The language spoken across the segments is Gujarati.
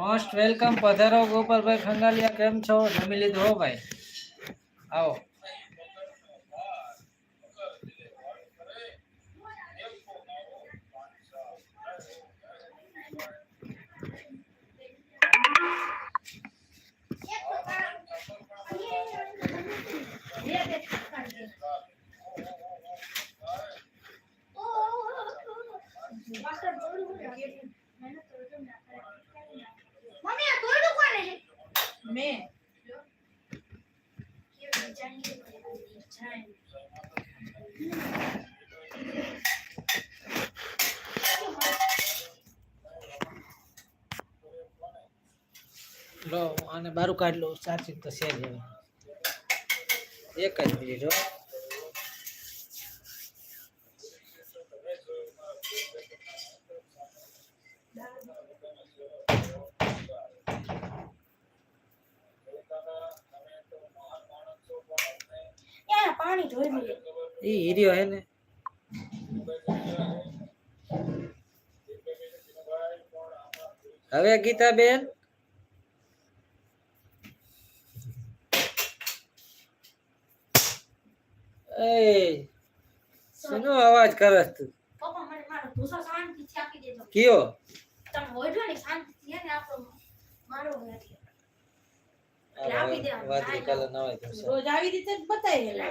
મોસ્ટ વેલકમ પધારો ગોપાલભાઈ ખંગાલિયા, કેમ છો? જમી લીધું હો ભાઈ? આવો. લો આને બારું કાઢ લો, ચાર્જિંગ તો છે જ હવે. એક જ મિનિટ હો. પાણી ધોઈ લે ઈ હીરિયો હે ને. હવે ગીતા બેન એ શેનો અવાજ કરસ તું? પપ્પા મને મારો ભૂસો શાંતિ થી આપી દેજો. કયો? તમે ઓઢો ને શાંતિ થી ને આપણો મારો નથી. આપી દે. વાદળી કલર ના હોય તો રોજ આવી રીતે જ બતાય.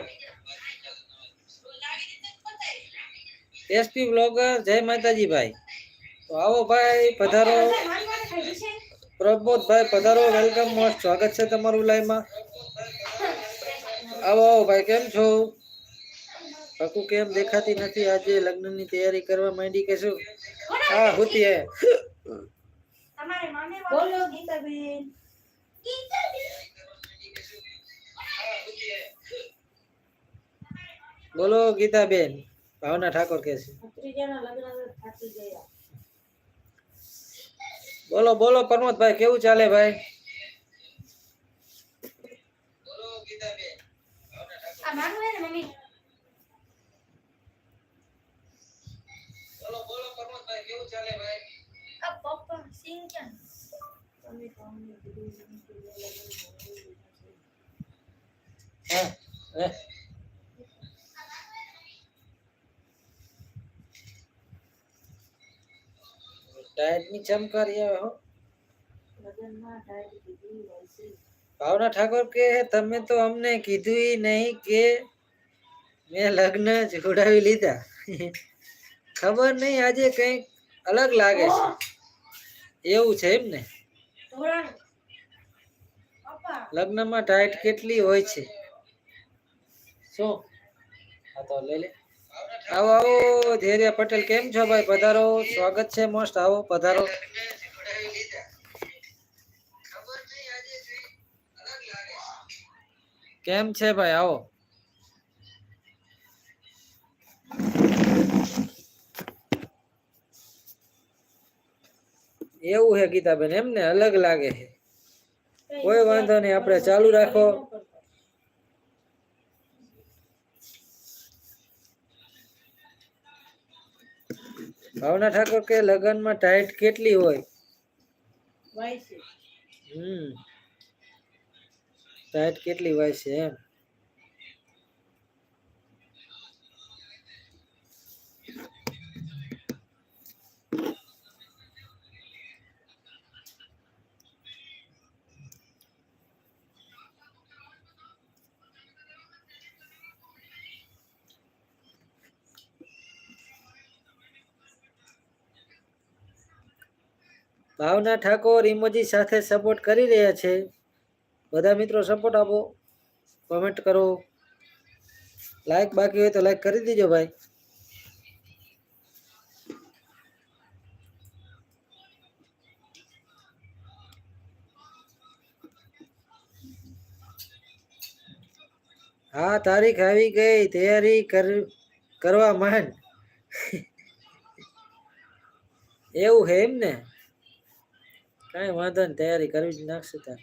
એસપી બ્લોગર જય માતાજી ભાઈ. તો આવો ભાઈ પધારો. પ્રબોધભાઈ પધારો, વેલકમ, મોસ્ટ સ્વાગત છે તમારું લાઈવ માં. આવો આવો ભાઈ, કેમ છો? કાકુ કેમ દેખાતી નથી? આજે લગ્નની તૈયારી કરવા માંડી કે શું? હા હોતી હે. તમારે મામે બોલો ગીતાબેન. બોલો ગીતાબેન. ભાવના ઠાકોર કે છે. ત્રીજાના લગ્ન થાકી ગયા. બોલો બોલો પ્રમોદભાઈ, કેવું ચાલે ભાઈ? બોલો ગીતાબેન. આ માનું હે ને મમ્મી. બોલો બોલો પ્રમોદભાઈ, કેવું ચાલે ભાઈ? આ પપ્પા સિંગ ક્યાં? હા હે. ટાઈટ ની ચમકારી આવે હો. લગ્નમાં ટાઈટ દીધી હોય છે. ભાવના ઠાકોર કે તમે તો અમને કીધું નહીં કે મેં લગ્ન જોડાવી લીધા. ખબર નહીં આજે કંઈક અલગ લાગે છે. એવું છે એમ ને? લગ્નમાં ટાઈટ કેટલી હોય છે? શું? હા તો લઈ લે. આવો આવો ધૈર્ય પટેલ, કેમ છો ભાઈ? પધારો, સ્વાગત છે મોસ્ટ. આવો પધારો. કેમ છે ભાઈ? આવો. એવું હે ગીતાબેન, એમ ને? અલગ લાગે છે. કોઈ વાંધો નહીં, આપણે ચાલુ રાખો. ભાવના ઠાકોર કે લગ્નમાં ટાઈટ કેટલી હોય? ટાઈટ કેટલી હોય છે એમ? ભાવના ઠાકોર ઇમોજી સાથે સપોર્ટ કરી રહ્યા છે. બધા મિત્રો સપોર્ટ આપો, કોમેન્ટ કરો, લાઈક બાકી હોય તો લાઈક કરી દીજો ભાઈ. હા તારીખ આવી ગઈ, તૈયારી કરવા માંડ. એવું હે એમ ને? કઈ વાંધો નહીં, તૈયારી કરવી જ નાખશે તાર.